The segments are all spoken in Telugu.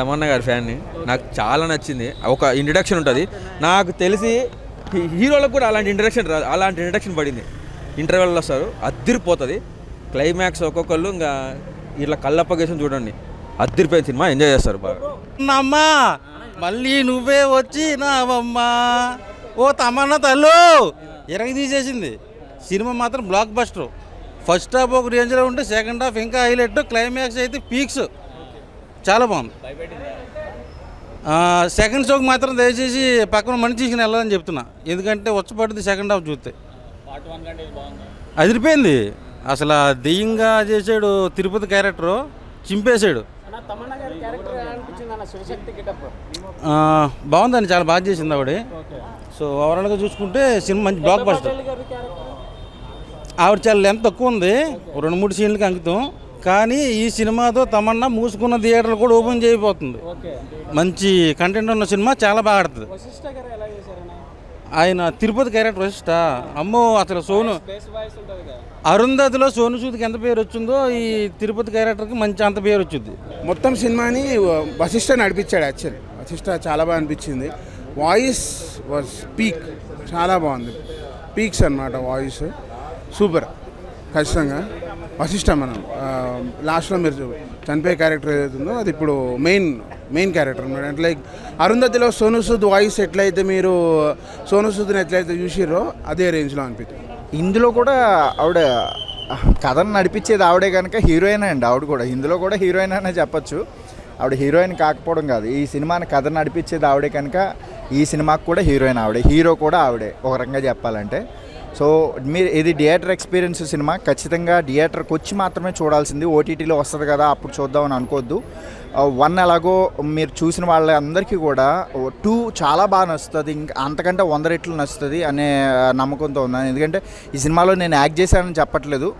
తమన్నా గారి ఫ్యాన్ని. నాకు చాలా నచ్చింది. ఒక ఇంట్రడక్షన్ ఉంటుంది. నాకు తెలిసి హీరోలకు కూడా అలాంటి ఇంట్రడక్షన్ రాదు, అలాంటి ఇంట్రడక్షన్ పడింది. ఇంటర్వెల్లో వస్తారు, అద్దరిపోతుంది. క్లైమాక్స్ ఒక్కొక్కళ్ళు ఇంకా ఇట్లా కళ్ళప్పగేసం చూడండి, అద్దరిపోయిన సినిమా. ఎంజాయ్ చేస్తారు బాగా. అమ్మా మళ్ళీ నువ్వే వచ్చినావమ్మా ఓ తమన్నా తల్లు ఎరగ తీసేసింది. సినిమా మాత్రం బ్లాక్ బస్టర్. ఫస్ట్ హాఫ్ ఒక రేంజ్లో ఉంటే సెకండ్ హాఫ్ ఇంకా హైలైట్, క్లైమాక్స్ అయితే పీక్స్. చాలా బాగుంది. సెకండ్ షోకి మాత్రం దయచేసి పక్కన మనిషి తీసుకుని వెళ్ళాలని చెప్తున్నా, ఎందుకంటే వచ్చపడుతుంది సెకండ్ హాఫ్ చూస్తే. అదిరిపోయింది. అసలు దెయ్యంగా చేసాడు తిరుపతి క్యారెక్టరు, చింపేశాడు. బాగుందండి, చాలా బాగా చేసింది ఆవిడ. సో ఓవరాల్గా చూసుకుంటే సినిమా మంచి బ్లాక్ బస్టర్. ఆవిడ చాలా లెంత్ తక్కువ ఉంది, 2-3 సీన్లకి అంకితం. కానీ ఈ సినిమాతో తమన్నా మూసుకున్న థియేటర్లు కూడా ఓపెన్ చేయబోతుంది. మంచి కంటెంట్ ఉన్న సినిమా, చాలా బాగా ఆడుతుంది. ఆయన తిరుపతి క్యారెక్టర్ వశిష్ట, అమ్మో అసలు సోను అరుంధతిలో సోను సూద్కి ఎంత పేరు వచ్చిందో ఈ తిరుపతి క్యారెక్టర్కి మంచి అంత పేరు వచ్చింది. మొత్తం సినిమాని వశిష్ట నడిపించాడు. యాక్చువల్లీ వశిష్ట చాలా బాగా అనిపించింది. వాయిస్ వాజ్ పీక్, చాలా బాగుంది. పీక్స్ అన్నమాట వాయిస్, సూపర్. ఖచ్చితంగా వశిష్ట మనం లాస్ట్లో మీరు చనిపోయే క్యారెక్టర్ ఏదైతుందో అది ఇప్పుడు మెయిన్ క్యారెక్టర్ అనమాట. అంటే లైక్ అరుంధతిలో సోను సూద్ వాయిస్ ఎట్లయితే మీరు సోను సూద్ని ఎట్లయితే చూసిర్రో అదే రేంజ్లో అనిపించింది. ఇందులో కూడా ఆవిడ కథను నడిపించేది ఆవిడే కనుక హీరోయిన్ అండి. ఆవిడ కూడా ఇందులో కూడా హీరోయిన్ అనే చెప్పచ్చు. ఆవిడ హీరోయిన్ కాకపోవడం కాదు, ఈ సినిమాని కథ నడిపించేది ఆవిడే కనుక ఈ సినిమాకి కూడా హీరోయిన్ ఆవిడే, హీరో కూడా ఆవిడే ఒక రకంగా చెప్పాలంటే. సో మీరు ఇది థియేటర్ ఎక్స్పీరియన్స్ సినిమా, ఖచ్చితంగా థియేటర్కి వచ్చి మాత్రమే చూడాల్సింది. ఓటీటీలో వస్తుంది కదా అప్పుడు చూద్దామని అనుకోవద్దు. 1 ఎలాగో మీరు చూసిన వాళ్ళందరికీ కూడా 2 చాలా బాగా నచ్చుతుంది, ఇంకా అంతకంటే 100 రెట్లు నచ్చుతుంది అనే నమ్మకంతో ఉన్నాను. ఎందుకంటే ఈ సినిమాలో నేను యాక్ట్ చేశానని చెప్పట్లేదు,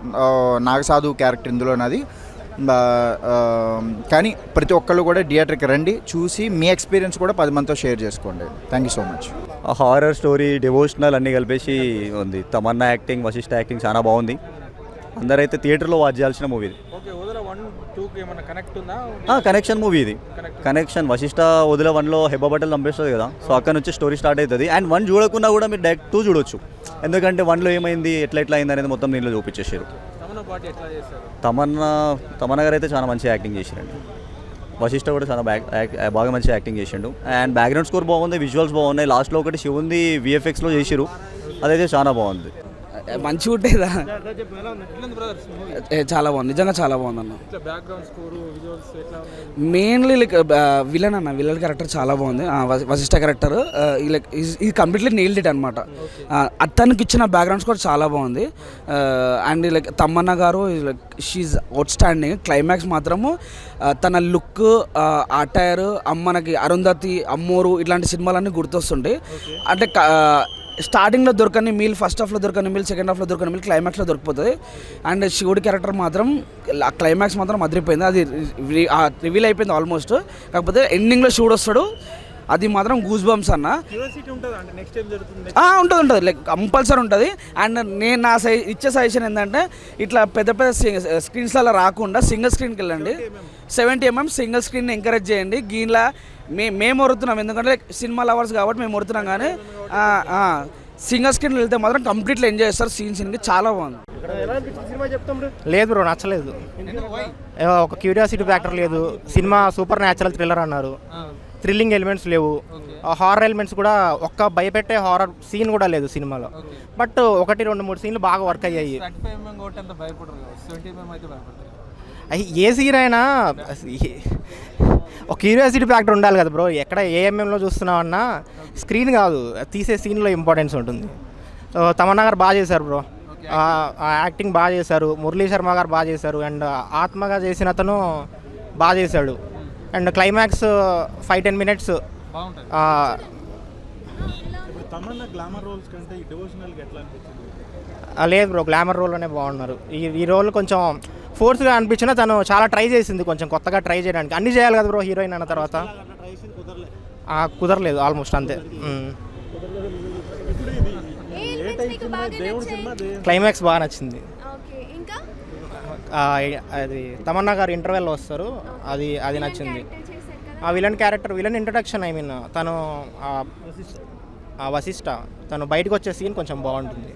నాగసాధు క్యారెక్టర్ ఇందులో నాది. కానీ ప్రతి ఒక్కళ్ళు కూడా థియేటర్కి రండి, చూసి మీ ఎక్స్పీరియన్స్ కూడా 10 మందితో షేర్ చేసుకోండి. Thank you so much. Horror story, devotional అన్నీ కలిపేసి ఉంది. తమన్నా యాక్టింగ్, వశిష్ఠ యాక్టింగ్ చాలా బాగుంది. అందరైతే థియేటర్లో వాచ్ చేయాల్సిన మూవీ ఇది. కనెక్షన్ మూవీ ఇది. కనెక్షన్ వశిష్ఠ వదిల 1లో హెబ్బా బట్టలు చంపేస్తుంది కదా, సో అక్కడ నుంచి స్టోరీ స్టార్ట్ అవుతుంది. అండ్ 1 చూడకుండా కూడా మీరు డైరెక్ట్ 2 చూడొచ్చు, ఎందుకంటే 1లో ఏమైంది ఎట్లా అయింది అనేది మొత్తం దీంట్లో చూపించేసారు. తమన్నా గారు అయితే చాలా మంచి యాక్టింగ్ చేశారండి. వశిష్ఠ కూడా చాలా బాగా మంచి యాక్టింగ్ చేసిండు. అండ్ బ్యాక్గ్రౌండ్ స్కోర్ బాగుంది, విజువల్స్ బాగున్నాయి. లాస్ట్లో ఒకటి శివుంది విఎఫ్ఎక్స్లో చేసిరు, అదైతే చాలా బాగుంది. మంచిగా ఉంటేదా, చాలా బాగుంది, నిజంగా చాలా బాగుంది అన్న. మెయిన్లీ లైక్ విలన్ అన్న, విలన్ క్యారెక్టర్ చాలా బాగుంది. వశిష్ఠ క్యారెక్టర్ లైక్ ఇది కంప్లీట్లీ నెయిల్డ్ ఇట్ అనమాట. అతనికి ఇచ్చిన బ్యాక్గ్రౌండ్ స్కోర్ చాలా బాగుంది. And like Tamanna garu like she outstanding. Climax మాత్రము తన లుక్, అటైర్, మనకి అరుంధతి, అమ్మోరు ఇట్లాంటి సినిమాలన్నీ గుర్తొస్తుంటాయి. అంటే స్టార్టింగ్లో దొరకని మీల్, ఫస్ట్ హాఫ్లో దొరకని మీల్, సెకండ్ హాఫ్లో దొరకని మీల్ క్లైమాక్స్లో దొరికిపోతుంది. అండ్ శివుడి క్యారెక్టర్ మాత్రం క్లైమాక్స్ మాత్రం అదిరిపోయింది. అది రివీల్ అయిపోయింది ఆల్మోస్ట్. కాకపోతే ఎండింగ్లో శివుడు వస్తాడు, అది మాత్రం గూస్ బంప్స్ అన్న. ఉంటుంది లైక్ కంపల్సరీ ఉంటుంది. అండ్ నేను నా ఇచ్చే సజెషన్ ఏంటంటే ఇట్లా పెద్ద పెద్ద స్క్రీన్స్లలో రాకుండా సింగిల్ స్క్రీన్కి వెళ్ళండి. 70mm సింగిల్ స్క్రీన్ని ఎంకరేజ్ చేయండి. దీనిలో మేము వరుతున్నాం, ఎందుకంటే సినిమా లవర్స్ కాబట్టి మేము వరుతున్నాం. కానీ సింగిల్ స్క్రీన్ వెళ్తే మాత్రం కంప్లీట్లీ ఎంజాయ్ చేస్తారు. సీన్కి చాలా బాగుంది. లేదు బ్రో, నచ్చలేదు. ఒక క్యూరియాసిటీ ఫ్యాక్టర్ లేదు. సినిమా సూపర్ న్యాచురల్ థ్రిల్లర్ అన్నారు, థ్రిల్లింగ్ ఎలిమెంట్స్ లేవు. హారర్ ఎలిమెంట్స్ కూడా ఒక్క భయపెట్టే హారర్ సీన్ కూడా లేదు సినిమాలో. బట్ 1-2-3 సీన్లు బాగా వర్క్ అయ్యాయి. ఏ సీన్ అయినా ఒక క్యూరియాసిటీ ఫ్యాక్టర్ ఉండాలి కదా బ్రో. ఎక్కడ ఏఎంఎంలో చూస్తున్నామన్నా స్క్రీన్ కాదు, తీసే సీన్లో ఇంపార్టెన్స్ ఉంటుంది. సో తమన్నా గారు బాగా చేశారు బ్రో, యాక్టింగ్ బాగా చేశారు. మురళీ శర్మ గారు బాగా చేశారు. అండ్ ఆత్మగా చేసిన అతను బాగా చేశాడు. అండ్ క్లైమాక్స్ 5-10 మినిట్స్ లేదు బ్రో, గ్లామర్ రోల్లోనే బాగున్నారు. ఈ రోల్ కొంచెం ఫోర్స్గా అనిపించినా తను చాలా ట్రై చేసింది, కొంచెం కొత్తగా ట్రై చేయడానికి. అన్నీ చేయాలి కదా బ్రో హీరోయిన్ అన్న తర్వాత, కుదరలేదు ఆల్మోస్ట్ అంతే. క్లైమాక్స్ బాగా నచ్చింది. అది తమన్నా గారు ఇంటర్వెల్లో వస్తారు, అది నచ్చింది. ఆ villain character villain introduction I mean తను ఆ వశిష్ట తను బయటకు వచ్చే సీన్ కొంచెం బాగుంటుంది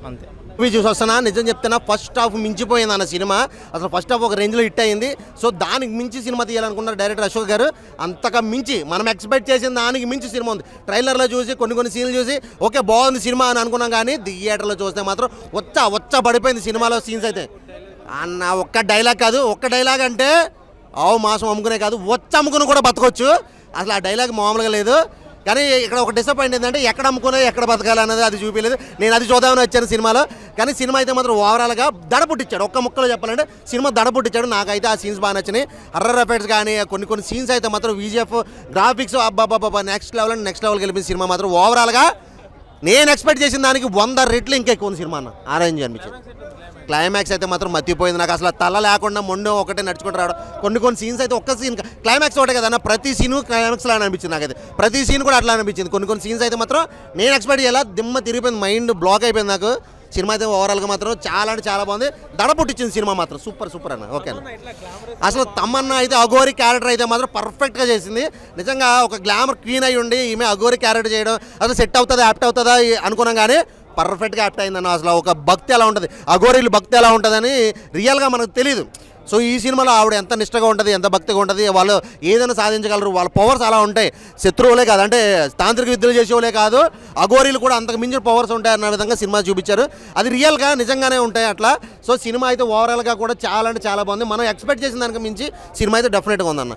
అంతే. మూవీ చూసి వస్తున్నా, నిజం చెప్తున్నా ఫస్ట్ హాఫ్ మించిపోయింది అన్న సినిమా. అసలు ఫస్ట్ హాఫ్ ఒక రేంజ్లో హిట్ అయింది. సో దానికి మించి సినిమా తీయాలనుకున్నారు డైరెక్టర్ అశోక్ గారు. అంతగా మించి మనం ఎక్స్పెక్ట్ చేసిన దానికి మించి సినిమా ఉంది. ట్రైలర్లో చూసి కొన్ని సీన్లు చూసి ఓకే బాగుంది సినిమా అని అనుకున్నాం, కానీ థియేటర్లో చూస్తే మాత్రం వచ్చ పడిపోయింది సినిమాలో సీన్స్ అయితే. అన్న ఒక్క డైలాగ్ కాదు, ఒక్క డైలాగ్ అంటే ఆవు మాసం అమ్ముకునే కాదు అమ్ముకుని కూడా బతకొచ్చు. అసలు ఆ డైలాగ్ మామూలుగా లేదు. కానీ ఇక్కడ ఒక డిసప్పాయింట్ ఏంటంటే ఎక్కడ అమ్ముకునే ఎక్కడ బతకాలి అన్నది అది చూపించలేదు. నేను అది చూద్దామని వచ్చాను సినిమాలో, కానీ సినిమా అయితే మాత్రం ఓవరాల్గా దడ పుట్టించాడు. ఒక్క ముక్కలో చెప్పాలంటే సినిమా దడ పుట్టించాడు. నాకైతే ఆ సీన్స్ బాగా నచ్చినాయి. హర్రర్ ఎఫెక్ట్స్ కానీ కొన్ని సీన్స్ అయితే మాత్రం VGF గ్రాఫిక్స్ అబ్బాబాబా నెక్స్ట్ లెవెల్కి వెళ్ళిపోయిన సినిమా మాత్రం ఓవరాల్గా నేను ఎక్స్పెక్ట్ చేసిన దానికి 100 రెట్లు ఇంకా ఎక్కువ ఉంది సినిమా అన్న. ఆరెంజ్ అనిపించింది. క్లైమాక్స్ అయితే మాత్రం మర్చిపోయింది. నాకు అసలు తల లేకుండా మొండో ఒకటే నడుచుకుంటూ రావడం. కొన్ని సీన్స్ అయితే ఒక్క సీన్ క్లైమాక్స్ ఒకటే కదన్న, ప్రతి సీను క్లైమాక్స్లో అనిపించింది. నాకైతే ప్రతి సీన్ కూడా అట్లా అనిపించింది. కొన్ని సీన్స్ అయితే మాత్రం నేను ఎక్స్పెక్ట్ చేయాలి, దిమ్మ తిరిగిపోయింది, మైండ్ బ్లాక్ అయిపోయింది నాకు. సినిమా అయితే ఓవరాల్గా మాత్రం చాలా అంటే చాలా బాగుంది. దడ పుట్టించింది సినిమా మాత్రం. సూపర్ అన్న. ఓకే అన్న. అసలు తమన్నా అయితే అఘోరి క్యారెక్టర్ అయితే మాత్రం పర్ఫెక్ట్గా చేసింది. నిజంగా ఒక గ్లామర్ క్వీన్ అయి ఉండి ఈమె అఘోరి క్యారెక్టర్ చేయడం అసలు సెట్ అవుతుందా యాప్ట్ అవుతుందా అనుకున్నాం, కానీ పర్ఫెక్ట్గా యాప్ట్ అయిందన్న. అసలు ఒక భక్తి ఎలా ఉంటుంది, అఘోరీలు భక్తి ఎలా ఉంటుందని రియల్గా మనకు తెలియదు. సో ఈ సినిమాలో ఆవిడ ఎంత నిష్టగా ఉంటుంది, ఎంత భక్తిగా ఉంటుంది, వాళ్ళు ఏదైనా సాధించగలరు, వాళ్ళ పవర్స్ అలా ఉంటాయి. శత్రువులే కాదు, అంటే తాంత్రిక విద్యలు చేసేవాళ్ళే కాదు, అఘోరీలు కూడా అంతకు మించిన పవర్స్ ఉంటాయి అన్న విధంగా సినిమా చూపించారు. అది రియల్గా నిజంగానే ఉంటాయి అట్లా. సో సినిమా అయితే ఓవరాల్గా కూడా చాలా అంటే చాలా బాగుంది. మనం ఎక్స్పెక్ట్ చేసిన దానికి మించి సినిమా అయితే డెఫినెట్గా ఉందన్న.